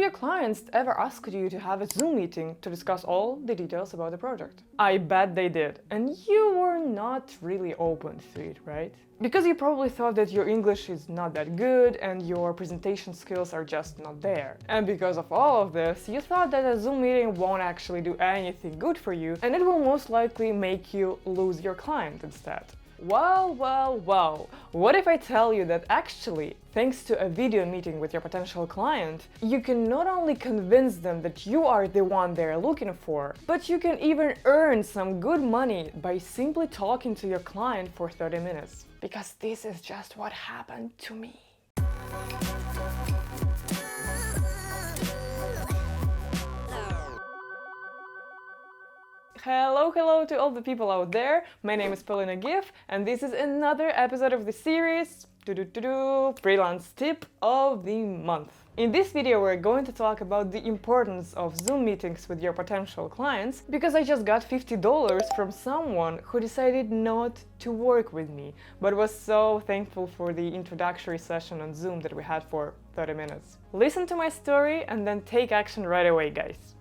your clients ever asked you to have a Zoom meeting to discuss all the details about the project? I bet they did, and you were not really open to it, right? Because you probably thought that your English is not that good and your presentation skills are just not there. And because of all of this, you thought that a Zoom meeting won't actually do anything good for you and it will most likely make you lose your client instead. Well, what if I tell you that actually, thanks to a video meeting with your potential client, you can not only convince them that you are the one they're looking for, but you can even earn some good money by simply talking to your client for 30 minutes. Because this is just what happened to me. Hello to all the people out there. My name is Polina Gif, and this is another episode of the series Freelance Tip of the Month. In this video, we're going to talk about the importance of Zoom meetings with your potential clients, because I just got $50 from someone who decided not to work with me, but was so thankful for the introductory session on Zoom that we had for 30 minutes. Listen to my story and then take action right away, guys.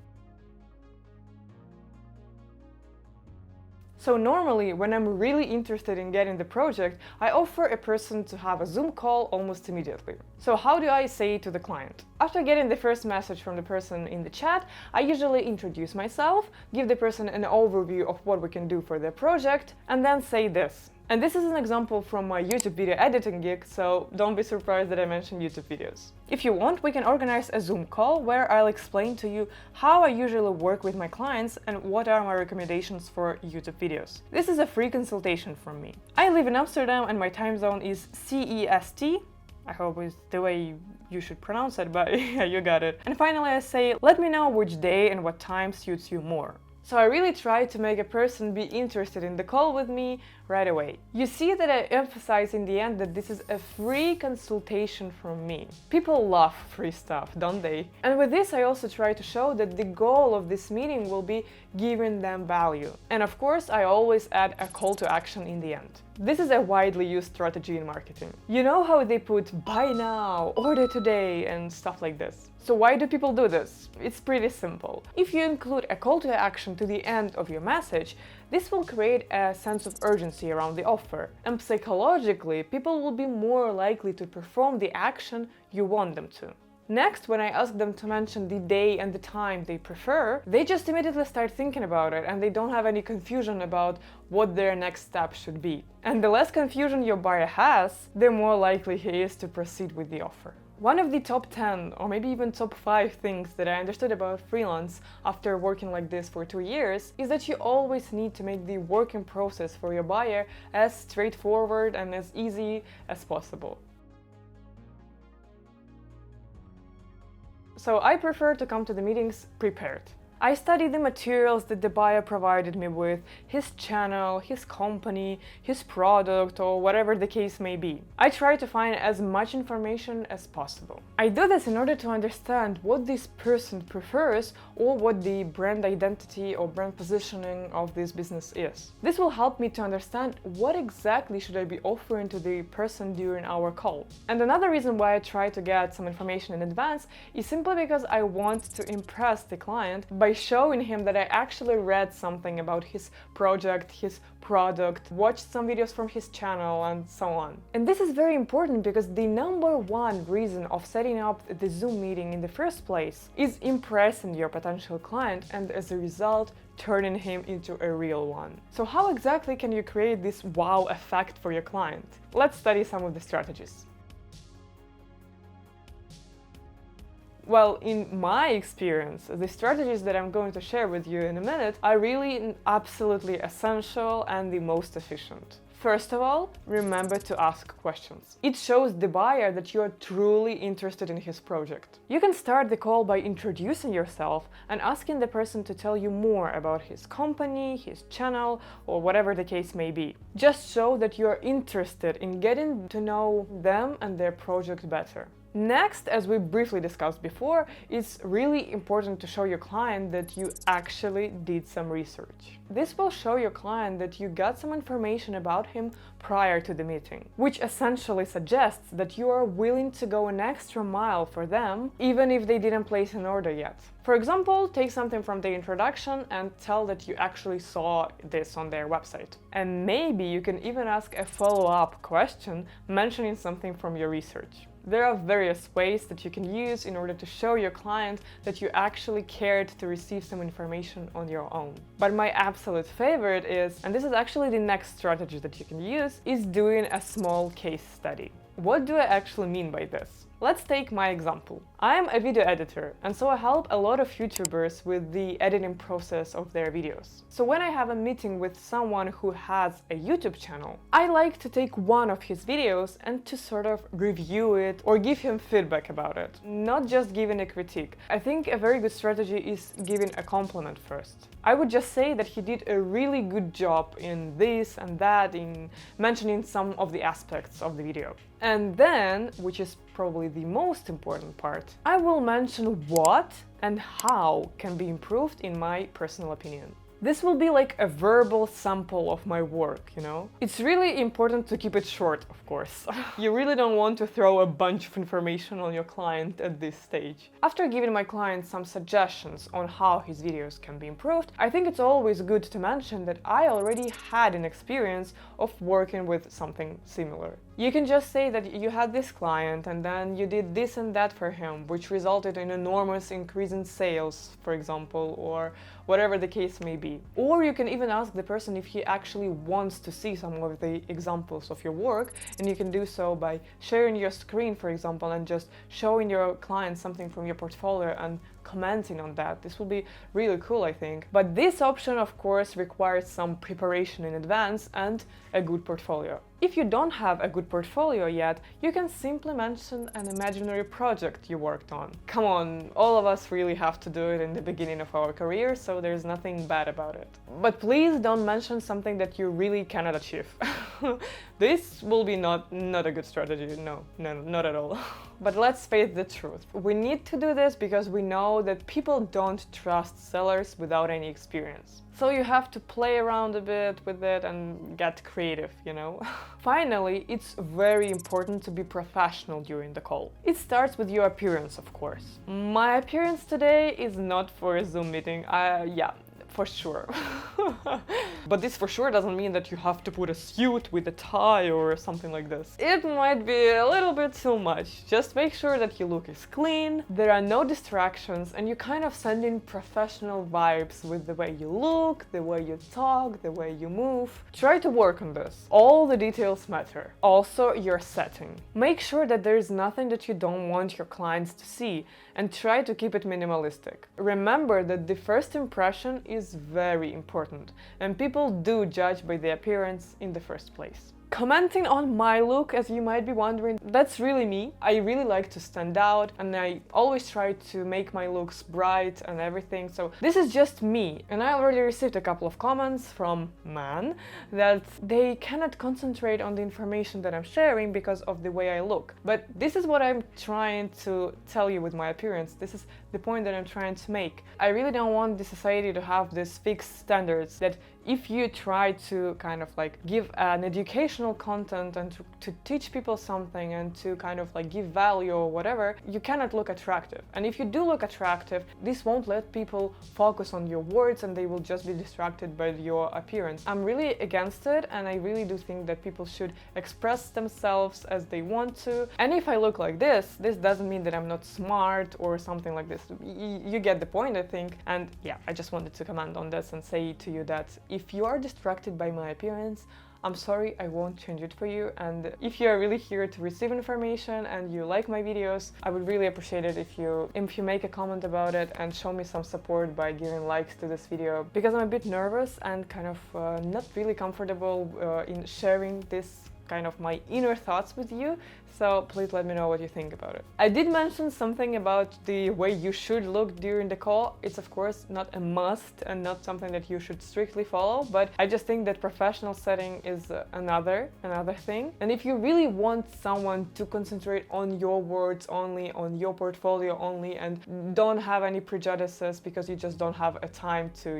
So normally, when I'm really interested in getting the project, I offer a person to have a Zoom call almost immediately. So how do I say it to the client? After getting the first message from the person in the chat, I usually introduce myself, give the person an overview of what we can do for their project, and then say this. And this is an example from my YouTube video editing gig, so don't be surprised that I mentioned YouTube videos. If you want, we can organize a Zoom call where I'll explain to you how I usually work with my clients and what are my recommendations for YouTube videos. This is a free consultation from me. I live in Amsterdam and my time zone is CEST. I hope it's the way you should pronounce it, but yeah, you got it. And finally I say, let me know which day and what time suits you more. So I really try to make a person be interested in the call with me right away. You see that I emphasize in the end that this is a free consultation from me. People love free stuff, don't they? And with this I also try to show that the goal of this meeting will be giving them value. And of course I always add a call to action in the end. This is a widely used strategy in marketing. You know how they put buy now, order today and stuff like this. So why do people do this? It's pretty simple. If you include a call to action to the end of your message, this will create a sense of urgency around the offer. And psychologically, people will be more likely to perform the action you want them to. Next, when I ask them to mention the day and the time they prefer, they just immediately start thinking about it and they don't have any confusion about what their next step should be. And the less confusion your buyer has, the more likely he is to proceed with the offer. One of the top 10 or maybe even top 5 things that I understood about freelance after working like this for 2 years is that you always need to make the working process for your buyer as straightforward and as easy as possible. So I prefer to come to the meetings prepared. I study the materials that the buyer provided me with, his channel, his company, his product, or whatever the case may be. I try to find as much information as possible. I do this in order to understand what this person prefers or what the brand identity or brand positioning of this business is. This will help me to understand what exactly should I be offering to the person during our call. And another reason why I try to get some information in advance is simply because I want to impress the client by showing him that I actually read something about his project, his product, watched some videos from his channel, and so on. And this is very important because the number one reason of setting up the Zoom meeting in the first place is impressing your potential client and as a result turning him into a real one. So how exactly can you create this wow effect for your client? Let's study some of the strategies. Well, in my experience, the strategies that I'm going to share with you in a minute are really absolutely essential and the most efficient. First of all, remember to ask questions. It shows the buyer that you are truly interested in his project. You can start the call by introducing yourself and asking the person to tell you more about his company, his channel, or whatever the case may be. Just show that you are interested in getting to know them and their project better. Next, as we briefly discussed before, it's really important to show your client that you actually did some research. This will show your client that you got some information about him prior to the meeting, which essentially suggests that you are willing to go an extra mile for them, even if they didn't place an order yet. For example, take something from the introduction and tell that you actually saw this on their website. And maybe you can even ask a follow-up question mentioning something from your research. There are various ways that you can use in order to show your client that you actually cared to receive some information on your own. But my absolute favorite is, and this is actually the next strategy that you can use, is doing a small case study. What do I actually mean by this? Let's take my example. I am a video editor, and so I help a lot of YouTubers with the editing process of their videos. So when I have a meeting with someone who has a YouTube channel, I like to take one of his videos and to sort of review it or give him feedback about it, not just giving a critique. I think a very good strategy is giving a compliment first. I would just say that he did a really good job in this and that, in mentioning some of the aspects of the video. And then, which is probably the most important part, I will mention what and how can be improved in my personal opinion. This will be like a verbal sample of my work, you know? It's really important to keep it short, of course. You really don't want to throw a bunch of information on your client at this stage. After giving my client some suggestions on how his videos can be improved, I think it's always good to mention that I already had an experience of working with something similar. You can just say that you had this client and then you did this and that for him, which resulted in an enormous increase in sales, for example, or whatever the case may be. Or you can even ask the person if he actually wants to see some of the examples of your work, and you can do so by sharing your screen, for example, and just showing your client something from your portfolio and commenting on that. This will be really cool, I think. But this option, of course, requires some preparation in advance and a good portfolio. If you don't have a good portfolio yet, you can simply mention an imaginary project you worked on. Come on, all of us really have to do it in the beginning of our career, so there's nothing bad about it. But please don't mention something that you really cannot achieve. This will be not a good strategy, no, not at all. But let's face the truth. We need to do this because we know that people don't trust sellers without any experience. So you have to play around a bit with it and get creative, you know? Finally, it's very important to be professional during the call. It starts with your appearance, of course. My appearance today is not for a Zoom meeting. Yeah, for sure. But this for sure doesn't mean that you have to put a suit with a tie or something like this. It might be a little bit too much. Just make sure that your look is clean, there are no distractions, and you kind of send in professional vibes with the way you look, the way you talk, the way you move. Try to work on this. All the details matter. Also, your setting. Make sure that there is nothing that you don't want your clients to see, and try to keep it minimalistic. Remember that the first impression is very important, and people do judge by the appearance in the first place. Commenting on my look, as you might be wondering, that's really me. I really like to stand out, and I always try to make my looks bright and everything, so this is just me. And I already received a couple of comments from men that they cannot concentrate on the information that I'm sharing because of the way I look. But this is what I'm trying to tell you with my appearance. This is the point that I'm trying to make. I really don't want the society to have these fixed standards that if you try to kind of like give an educational content and to teach people something and to kind of like give value or whatever, you cannot look attractive. And if you do look attractive, this won't let people focus on your words and they will just be distracted by your appearance. I'm really against it, and I really do think that people should express themselves as they want to. And if I look like this doesn't mean that I'm not smart or something like this. You get the point, I think. And yeah, I just wanted to comment on this and say to you that if you are distracted by my appearance, I'm sorry, I won't change it for you. And if you are really here to receive information and you like my videos, I would really appreciate it if you make a comment about it and show me some support by giving likes to this video, because I'm a bit nervous and kind of not really comfortable in sharing this kind of my inner thoughts with you. So please let me know what you think about it. I did mention something about the way you should look during the call. It's of course not a must and not something that you should strictly follow, but I just think that professional setting is another thing. And if you really want someone to concentrate on your words only, on your portfolio only, and don't have any prejudices because you just don't have a time to,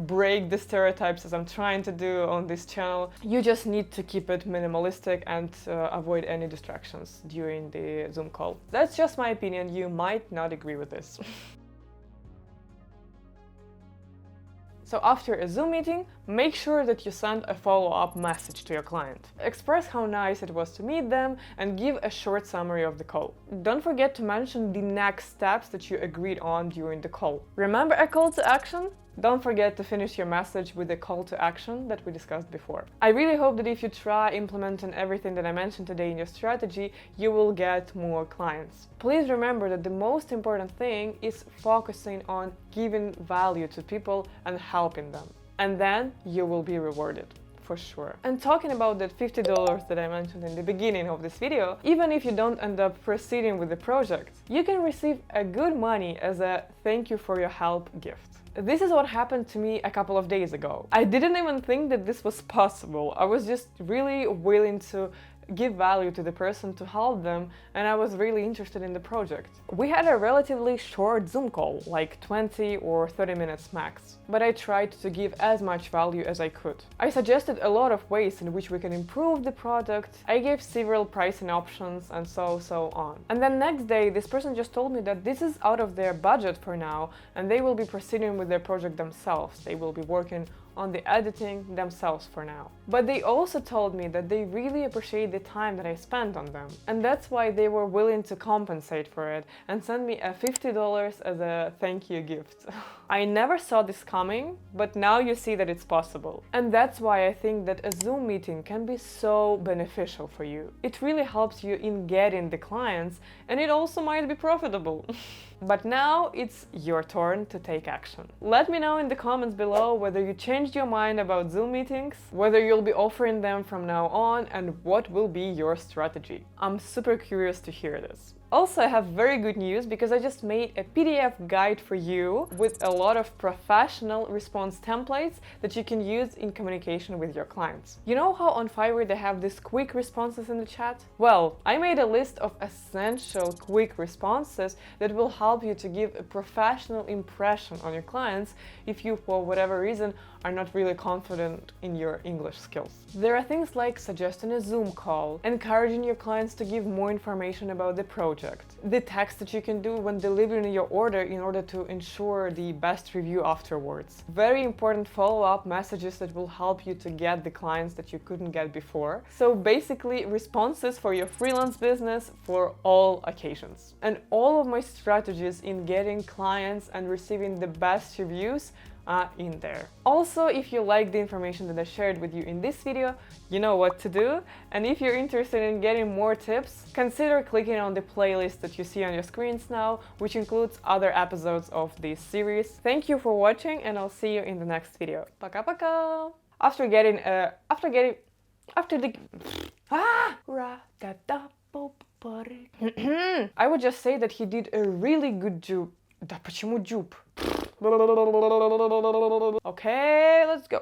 break the stereotypes as I'm trying to do on this channel, you just need to keep it minimalistic and avoid any distractions during the Zoom call. That's just my opinion. You might not agree with this. So after a Zoom meeting, make sure that you send a follow-up message to your client. Express how nice it was to meet them and give a short summary of the call. Don't forget to mention the next steps that you agreed on during the call. Remember a call to action? Don't forget to finish your message with the call to action that we discussed before. I really hope that if you try implementing everything that I mentioned today in your strategy, you will get more clients. Please remember that the most important thing is focusing on giving value to people and helping them. And then you will be rewarded. For sure. And talking about that $50 that I mentioned in the beginning of this video, even if you don't end up proceeding with the project, you can receive a good money as a thank you for your help gift. This is what happened to me a couple of days ago. I didn't even think that this was possible. I was just really willing to give value to the person, to help them, and I was really interested in the project. We had a relatively short Zoom call, like 20 or 30 minutes max, but I tried to give as much value as I could. I suggested a lot of ways in which we can improve the product, I gave several pricing options, and so on. And then next day, this person just told me that this is out of their budget for now, and they will be proceeding with their project themselves. They will be working on the editing themselves for now. But they also told me that they really appreciate the time that I spent on them. And that's why they were willing to compensate for it and send me a $50 as a thank you gift. I never saw this coming, but now you see that it's possible. And that's why I think that a Zoom meeting can be so beneficial for you. It really helps you in getting the clients, and it also might be profitable. But now it's your turn to take action. Let me know in the comments below whether you changed your mind about Zoom meetings, whether you'll be offering them from now on, and what will be your strategy. I'm super curious to hear this. Also, I have very good news because I just made a PDF guide for you with a lot of professional response templates that you can use in communication with your clients. You know how on Fiverr they have these quick responses in the chat? Well, I made a list of essential quick responses that will help you to give a professional impression on your clients if you, for whatever reason, are not really confident in your English skills. There are things like suggesting a Zoom call, encouraging your clients to give more information about the project, the text that you can do when delivering your order in order to ensure the best review afterwards. Very important follow-up messages that will help you to get the clients that you couldn't get before. So basically, responses for your freelance business for all occasions. And all of my strategies in getting clients and receiving the best reviews are in there. Also, if you like the information that I shared with you in this video, you know what to do. And if you're interested in getting more tips, consider clicking on the playlist that you see on your screens now, which includes other episodes of this series. Thank you for watching, and I'll see you in the next video. Пока-пока! After I would just say that he did a really good job. Да почему job? Okay, let's go.